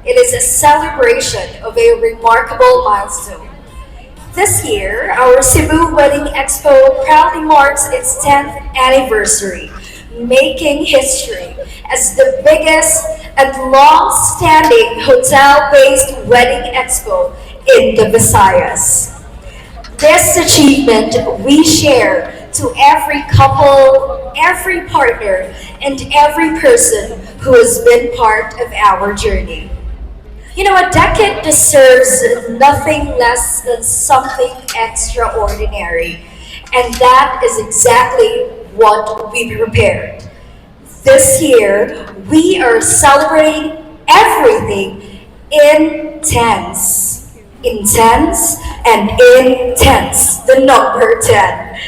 It is a celebration of a remarkable milestone. This year, our Cebu Wedding Expo proudly marks its 10th anniversary, making history as the biggest and long-standing hotel-based wedding expo in the Visayas. This achievement we share to every couple, every partner, and every person who has been part of our journey. You know, a decade deserves nothing less than something extraordinary, and that is exactly what we prepared. This year, we are celebrating everything in tens. Intense and intense, the number 10.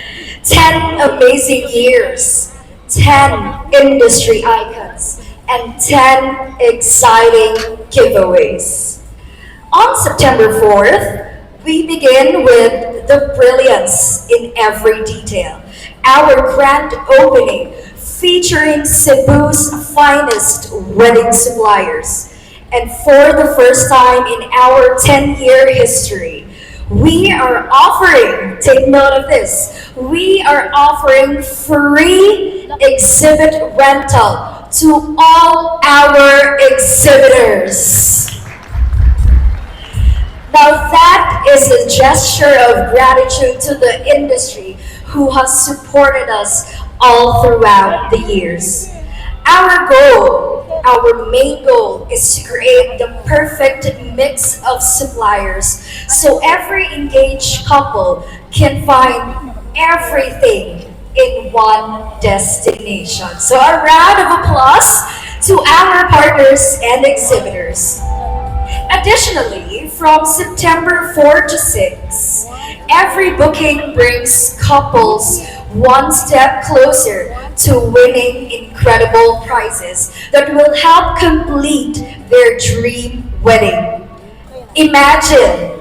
10 amazing years, 10 industry icons, and 10 exciting giveaways. On September 4th, we begin with the brilliance in every detail. Our grand opening featuring Cebu's finest wedding suppliers. And for the first time in our 10-year history, we are offering, take note of this, we are offering free exhibit rental to all our exhibitors. Now that is a gesture of gratitude to the industry who has supported us all throughout the years. Our main goal is to create the perfect mix of suppliers so every engaged couple can find everything in one destination. So a round of applause to our partners and exhibitors. Additionally, from September 4 to 6, every booking brings couples one step closer to winning incredible prizes that will help complete their dream wedding. Imagine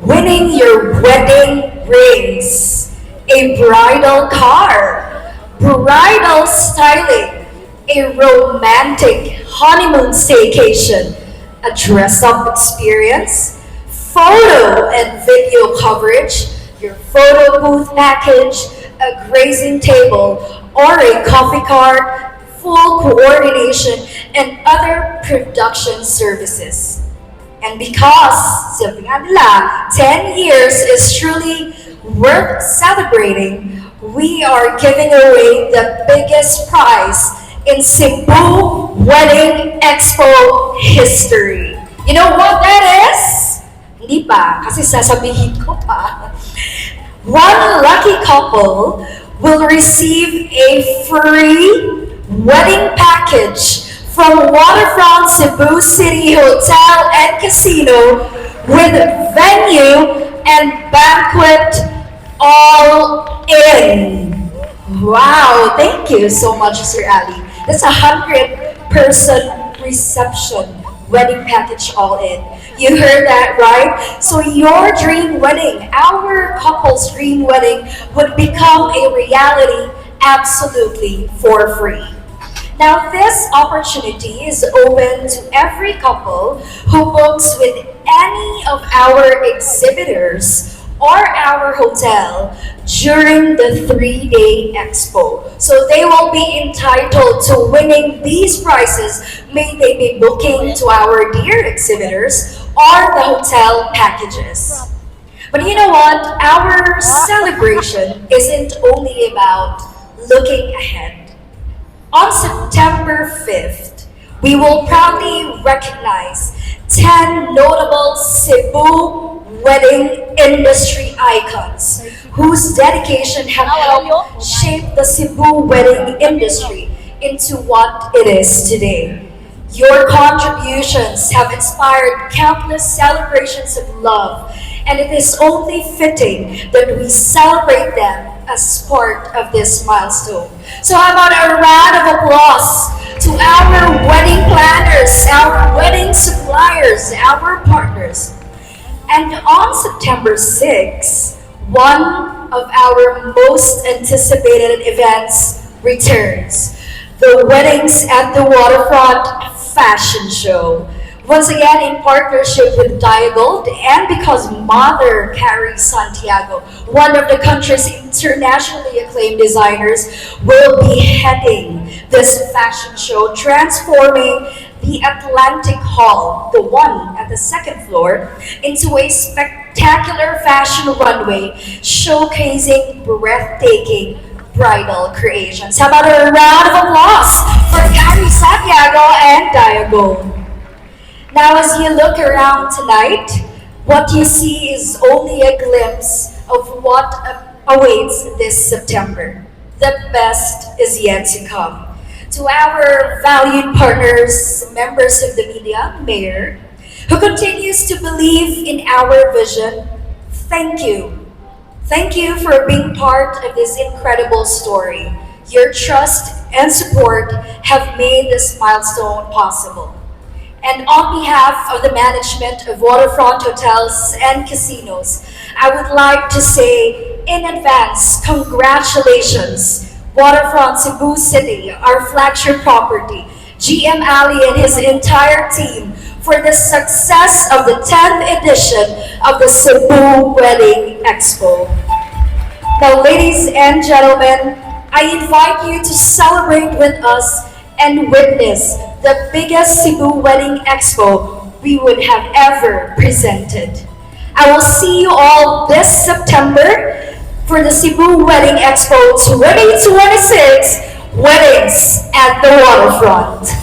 winning your wedding rings, a bridal car, bridal styling, a romantic honeymoon staycation, a dress-up experience, photo and video coverage, your photo booth package, a grazing table, or a coffee cart, full coordination, and other production services. And because sabi nga nila, 10 years is truly worth celebrating, we are giving away the biggest prize in Cebu Wedding Expo history. You know what that is? Hindi pa, kasi sasabihin ko pa. One lucky couple will receive a free wedding package from Waterfront Cebu City Hotel and Casino with venue and banquet all in. Wow, thank you so much, Sir Ali. That's 100-person reception wedding package all in. You heard that right? So your dream wedding, our couple's dream wedding, would become a reality absolutely for free. Now this opportunity is open to every couple who books with any of our exhibitors or our hotel during the 3-day expo. So they will be entitled to winning these prizes, may they be booking to our dear exhibitors or the hotel packages. But you know what? Our celebration isn't only about looking ahead. On September 5th, we will proudly recognize 10 notable Cebu wedding industry icons whose dedication have helped shape the Cebu wedding industry into what it is today. Your contributions have inspired countless celebrations of love, and it is only fitting that we celebrate them as part of this milestone. So how about a round of applause to our wedding planners, our wedding suppliers, our partners. And on September 6th, one of our most anticipated events returns. The Weddings at the Waterfront Fashion Show. Once again, in partnership with Diagold and because Mother Carrie Santiago, one of the country's internationally acclaimed designers, will be heading this fashion show, transforming the Atlantic Hall, the one at the second floor, into a spectacular fashion runway showcasing breathtaking bridal creations. How about a round of applause for Carrie Santiago and Diagold? Now, as you look around tonight, what you see is only a glimpse of what awaits this September. The best is yet to come. To our valued partners, members of the media, Mayor, who continues to believe in our vision, thank you. Thank you for being part of this incredible story. Your trust and support have made this milestone possible. And on behalf of the management of Waterfront Hotels and Casinos, I would like to say in advance, congratulations, Waterfront Cebu City, our flagship property, GM Ali and his entire team for the success of the 10th edition of the Cebu Wedding Expo. Now, ladies and gentlemen, I invite you to celebrate with us and witness the biggest Cebu Wedding Expo we would have ever presented. I will see you all this September for the Cebu Wedding Expo 2026 Weddings at the Waterfront.